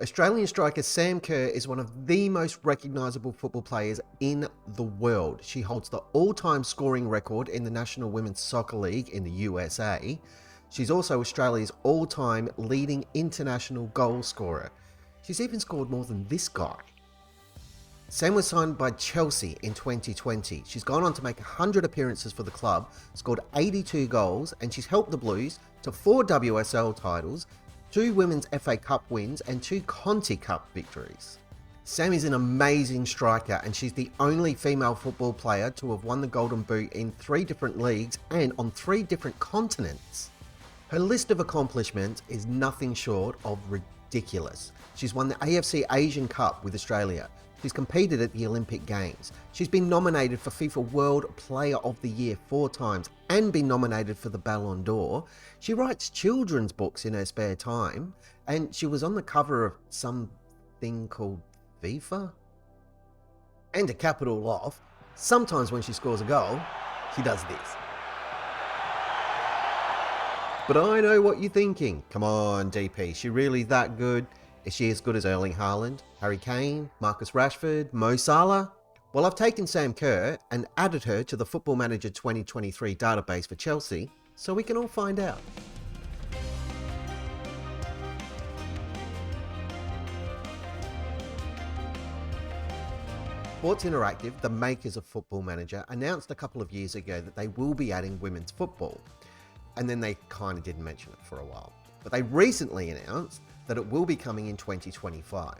Australian striker Sam Kerr is one of the most recognisable football players in the world. She holds the all-time scoring record in the National Women's Soccer League in the USA. She's also Australia's all-time leading international goal scorer. She's even scored more than this guy. Sam was signed by Chelsea in 2020. She's gone on to make 100 appearances for the club, scored 82 goals, and she's helped the Blues to 4 WSL titles, 2 Women's FA Cup wins, and 2 Conti Cup victories. Sam is an amazing striker, and she's the only female football player to have won the Golden Boot in 3 different leagues and on 3 different continents. Her list of accomplishments is nothing short of ridiculous. She's won the AFC Asian Cup with Australia. She's competed at the Olympic Games. She's been nominated for FIFA World Player of the Year 4 times and been nominated for the Ballon d'Or. She writes children's books in her spare time, and she was on the cover of something called FIFA. And to cap it all off, sometimes when she scores a goal, she does this. But I know what you're thinking. Come on, DP, she really that good? Is she as good as Erling Haaland, Harry Kane, Marcus Rashford, Mo Salah? Well, I've taken Sam Kerr and added her to the Football Manager 2023 database for Chelsea, so we can all find out. Sports Interactive, the makers of Football Manager, announced a couple of years ago that they will be adding women's football. And then they kind of didn't mention it for a while. But they recently announced that it will be coming in 2025.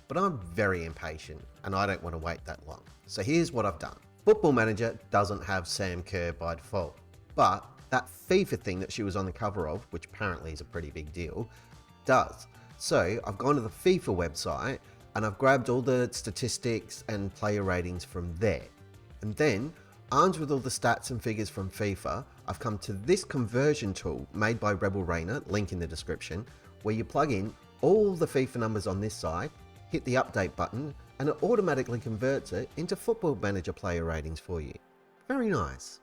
But I'm very impatient and I don't want to wait that long. So here's what I've done. Football Manager doesn't have Sam Kerr by default, but that FIFA thing that she was on the cover of, which apparently is a pretty big deal, does. So I've gone to the FIFA website and I've grabbed all the statistics and player ratings from there. And then, armed with all the stats and figures from FIFA, I've come to this conversion tool made by Rebel Rainer, link in the description, where you plug in all the FIFA numbers on this side, hit the update button, and it automatically converts it into Football Manager player ratings for you. Very nice.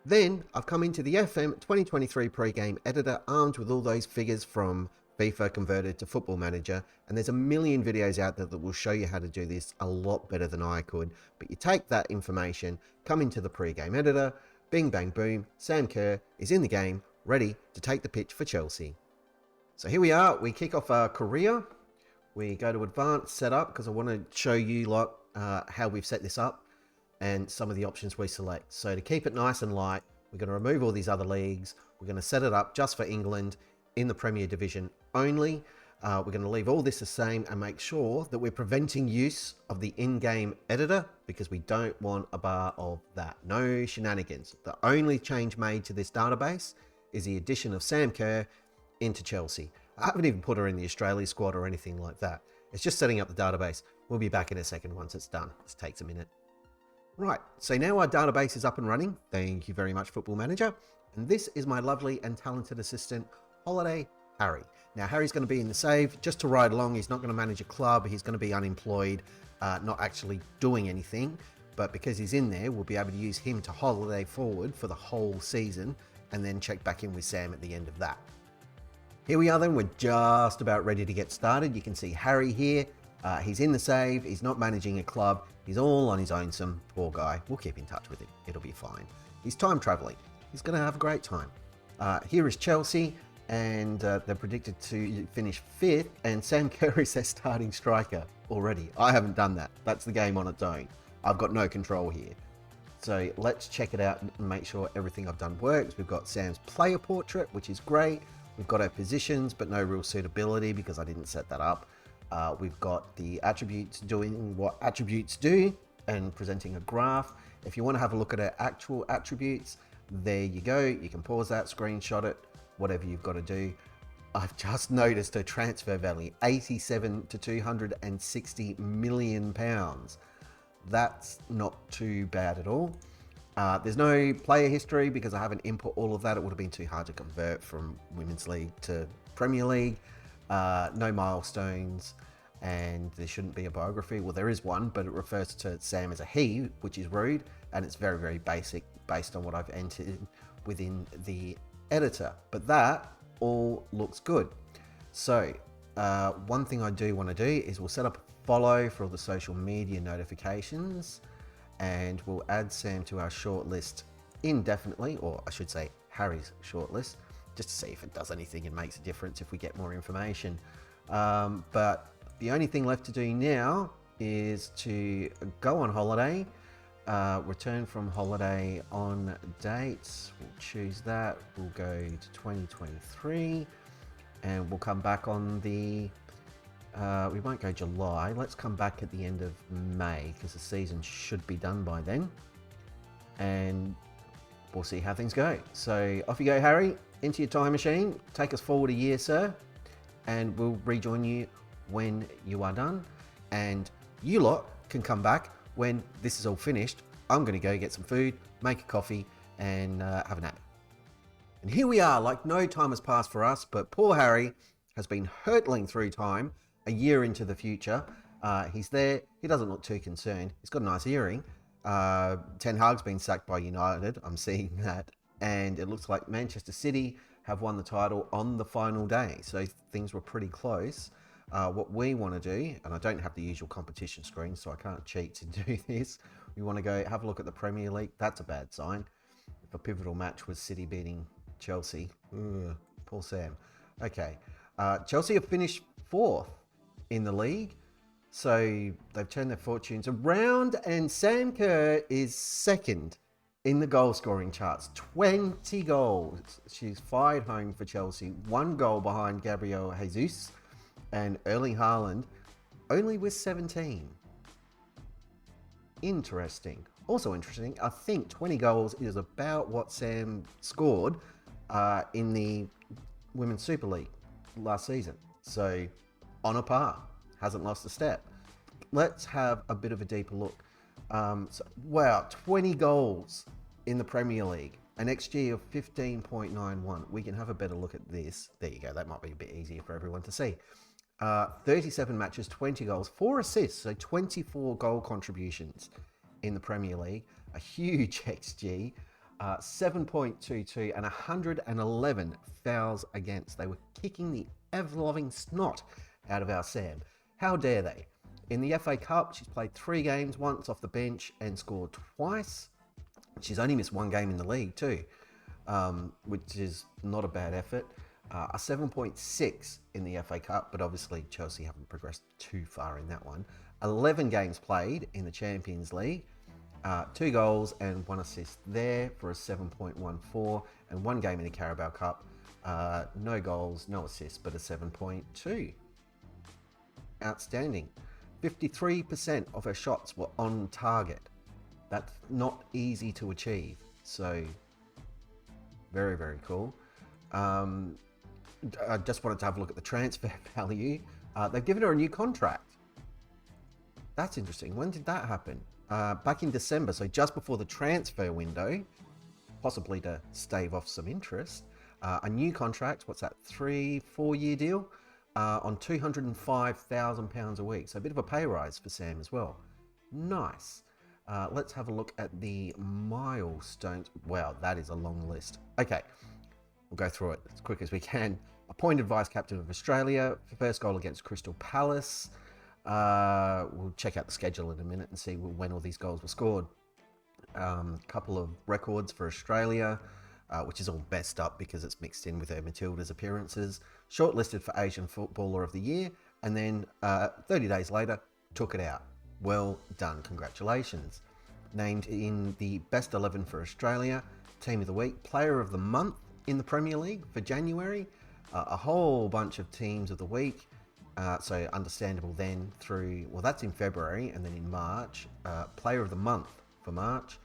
Then I've come into the FM 2023 pre-game editor armed with all those figures from FIFA converted to Football Manager, and there's a million videos out there that will show you how to do this a lot better than I could. But you take that information, come into the pre-game editor, bing bang boom, Sam Kerr is in the game, ready to take the pitch for Chelsea. So here we are, we kick off our career. We go to advanced setup because I want to show you how we've set this up and some of the options we select. So to keep it nice and light, we're going to remove all these other leagues. We're going to set it up just for England in the Premier Division only. We're going to leave all this the same and make sure that we're preventing use of the in-game editor because we don't want a bar of that. No shenanigans. The only change made to this database is the addition of Sam Kerr into Chelsea. I haven't even put her in the Australia squad or anything like that. It's just setting up the database. We'll be back in a second once it's done. This takes a minute. Right, so now our database is up and running. Thank you very much, Football Manager. And this is my lovely and talented assistant, Holiday Harry. Now, Harry's going to be in the save just to ride along. He's not going to manage a club. He's going to be unemployed, not actually doing anything. But because he's in there, we'll be able to use him to holiday forward for the whole season and then check back in with Sam at the end of that. Here we are then, we're just about ready to get started. You can see Harry here. He's in the save, he's not managing a club, he's all on his own, some poor guy. We'll keep in touch with him, it'll be fine. He's time traveling, he's gonna have a great time. Here is Chelsea, and they're predicted to finish 5th, and Sam Kerr is their starting striker already. I haven't done that, that's the game on its own. I've got no control here. So let's check it out and make sure everything I've done works. We've got Sam's player portrait, which is great. We've got our positions, but no real suitability because I didn't set that up. We've got the attributes doing what attributes do and presenting a graph. If you want to have a look at our actual attributes, there you go. You can pause that, screenshot it, whatever you've got to do. I've just noticed a transfer value, 87 to 260 million pounds. That's not too bad at all. There's no player history because I haven't input all of that. It would have been too hard to convert from Women's League to Premier League. No milestones, and there shouldn't be a biography. Well, there is one, but it refers to Sam as a he, which is rude, and it's very, very basic based on what I've entered within the editor. But that all looks good. So one thing I do want to do is we'll set up a follow for all the social media notifications, and we'll add Sam to our shortlist indefinitely, or I should say Harry's shortlist, just to see if it does anything and makes a difference if we get more information. But the only thing left to do now is to go on holiday, return from holiday on dates. We'll choose that. We'll go to 2023, and we'll come back on the we won't go July. Let's come back at the end of May, because the season should be done by then, and we'll see how things go. So off you go, Harry, into your time machine. Take us forward a year, sir, and we'll rejoin you when you are done. And you lot can come back when this is all finished. I'm going to go get some food, make a coffee, and have a nap. And here we are, like no time has passed for us, but poor Harry has been hurtling through time a year into the future. He's there. He doesn't look too concerned. He's got a nice earring. Ten Hag's been sacked by United. I'm seeing that. And it looks like Manchester City have won the title on the final day. So things were pretty close. What we want to do, and I don't have the usual competition screen, so I can't cheat to do this. We want to go have a look at the Premier League. That's a bad sign. If a pivotal match was City beating Chelsea. Ugh, poor Sam. Okay. Chelsea have finished 4th in the league. So they've turned their fortunes around, and Sam Kerr is 2nd in the goal scoring charts. 20 goals. She's fired home for Chelsea. 1 goal behind Gabriel Jesus, and Erling Haaland only with 17. Interesting. Also interesting, I think 20 goals is about what Sam scored in the Women's Super League last season. So on a par. Hasn't lost a step. Let's have a bit of a deeper look. Wow, 20 goals in the Premier League. An XG of 15.91. We can have a better look at this. There you go. That might be a bit easier for everyone to see. 37 matches, 20 goals, 4 assists, so 24 goal contributions in the Premier League. A huge XG, 7.22 and 111 fouls against. They were kicking the ever-loving snot out of our Sam. How dare they? In the FA Cup, she's played 3 games, once off the bench, and scored twice. She's only missed 1 game in the league too, which is not a bad effort. A 7.6 in the FA Cup, but obviously Chelsea haven't progressed too far in that one. 11 games played in the Champions League, 2 goals and 1 assist there for a 7.14, and 1 game in the Carabao Cup, no goals, no assists, but a 7.2. Outstanding. 53% of her shots were on target. That's not easy to achieve. So very, very cool. I just wanted to have a look at the transfer value. They've given her a new contract. That's interesting. When did that happen? Back in December, so just before the transfer window, possibly to stave off some interest. A new contract, what's that, 3-4 year deal? On £205,000 a week. So a bit of a pay rise for Sam as well. Nice. Let's have a look at the milestones. Wow, that is a long list. Okay, we'll go through it as quick as we can. Appointed vice captain of Australia. First goal against Crystal Palace. We'll check out the schedule in a minute and see when all these goals were scored. Couple of records for Australia, which is all best up because it's mixed in with her Matilda's appearances. Shortlisted for Asian Footballer of the Year, and then 30 days later, took it out. Well done, congratulations. Named in the best 11 for Australia, Team of the Week, Player of the Month in the Premier League for January, a whole bunch of Teams of the Week, so understandable then through, well, that's in February, and then in March, Player of the Month for March,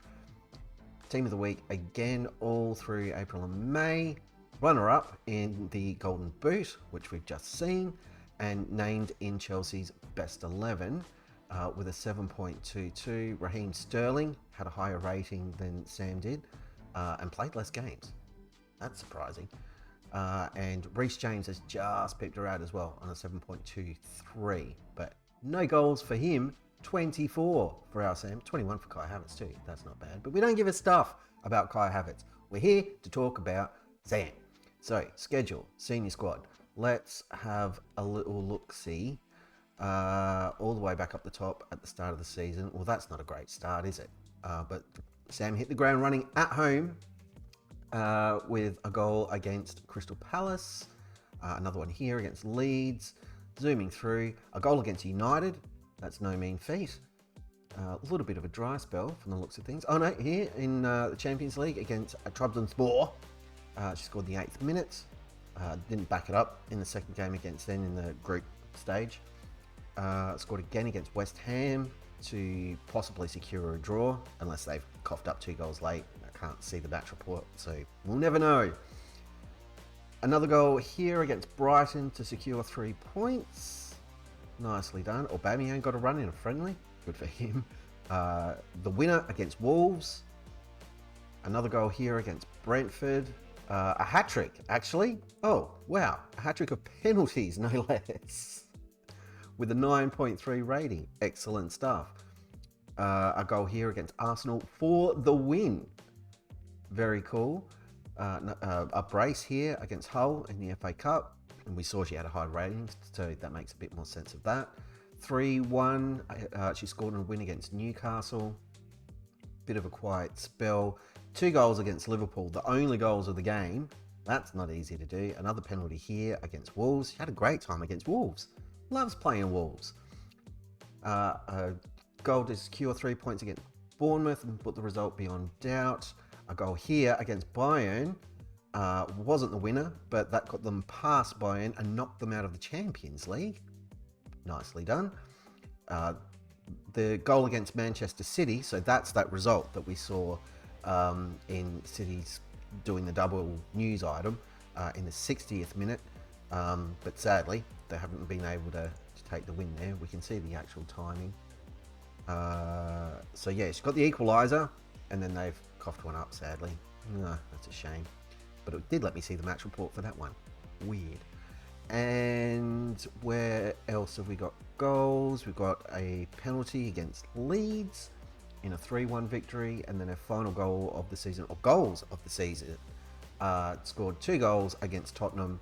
Team of the Week again all through April and May, runner-up in the Golden Boot, which we've just seen, and named in Chelsea's best 11 with a 7.22. Raheem Sterling had a higher rating than Sam did and played less games. That's surprising. And Reece James has just picked her out as well on a 7.23, but no goals for him. 24 for our Sam, 21 for Kai Havertz too. That's not bad, but we don't give a stuff about Kai Havertz. We're here to talk about Sam. So, schedule, senior squad. let's have a little look-see. All the way back up the top at the start of the season. Well, that's not a great start, is it? But Sam hit the ground running at home with a goal against Crystal Palace, another one here against Leeds, zooming through, a goal against United. That's no mean feat. A little bit of a dry spell from the looks of things. Oh no, here in the Champions League against Trabzonspor. She scored the 8th minute. Didn't back it up in the second game against them in the group stage. Scored again against West Ham to possibly secure a draw, unless they've coughed up 2 goals late. I can't see the match report, so we'll never know. Another goal here against Brighton to secure 3 points. Nicely done. Aubameyang got a run in a friendly. Good for him. The winner against Wolves. Another goal here against Brentford. A hat-trick, actually. Oh, wow. A hat-trick of penalties, no less. With a 9.3 rating. Excellent stuff. A goal here against Arsenal for the win. Very cool. A brace here against Hull in the FA Cup. And we saw she had a high rating, so that makes a bit more sense of that. 3-1. She scored in a win against Newcastle. Bit of a quiet spell. 2 goals against Liverpool, the only goals of the game. That's not easy to do. Another penalty here against Wolves. She had a great time against Wolves. Loves playing Wolves. A goal to secure 3 points against Bournemouth and put the result beyond doubt. A goal here against Bayern. Wasn't the winner, but that got them past Bayern and knocked them out of the Champions League. Nicely done. The goal against Manchester City, so that's that result that we saw in City's doing the double news item in the 60th minute. But sadly, they haven't been able to take the win there. We can see the actual timing. So yeah, she's got the equaliser, and then they've coughed one up, sadly. That's a shame. But it did let me see the match report for that one. Weird. And where else have we got goals? We've got a penalty against Leeds in a 3-1 victory, and then a final goal of the season, or goals of the season. Scored 2 goals against Tottenham,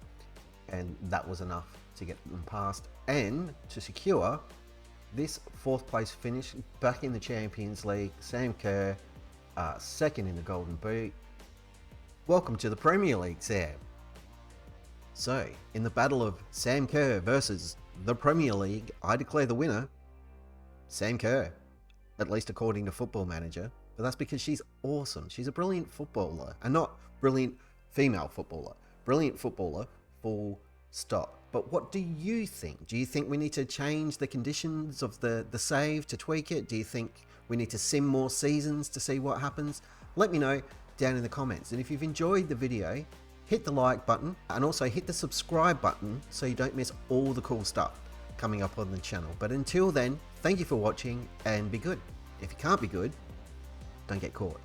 and that was enough to get them past and to secure this 4th place finish back in the Champions League. Sam Kerr, 2nd in the Golden Boot. Welcome to the Premier League, Sam. So, in the battle of Sam Kerr versus the Premier League, I declare the winner, Sam Kerr. At least according to Football Manager. But that's because she's awesome. She's a brilliant footballer. And not brilliant female footballer. Brilliant footballer, full stop. But what do you think? Do you think we need to change the conditions of the save to tweak it? Do you think we need to sim more seasons to see what happens? Let me know down in the comments. And if you've enjoyed the video, hit the like button and also hit the subscribe button so you don't miss all the cool stuff coming up on the channel. But until then, thank you for watching and be good. If you can't be good, don't get caught.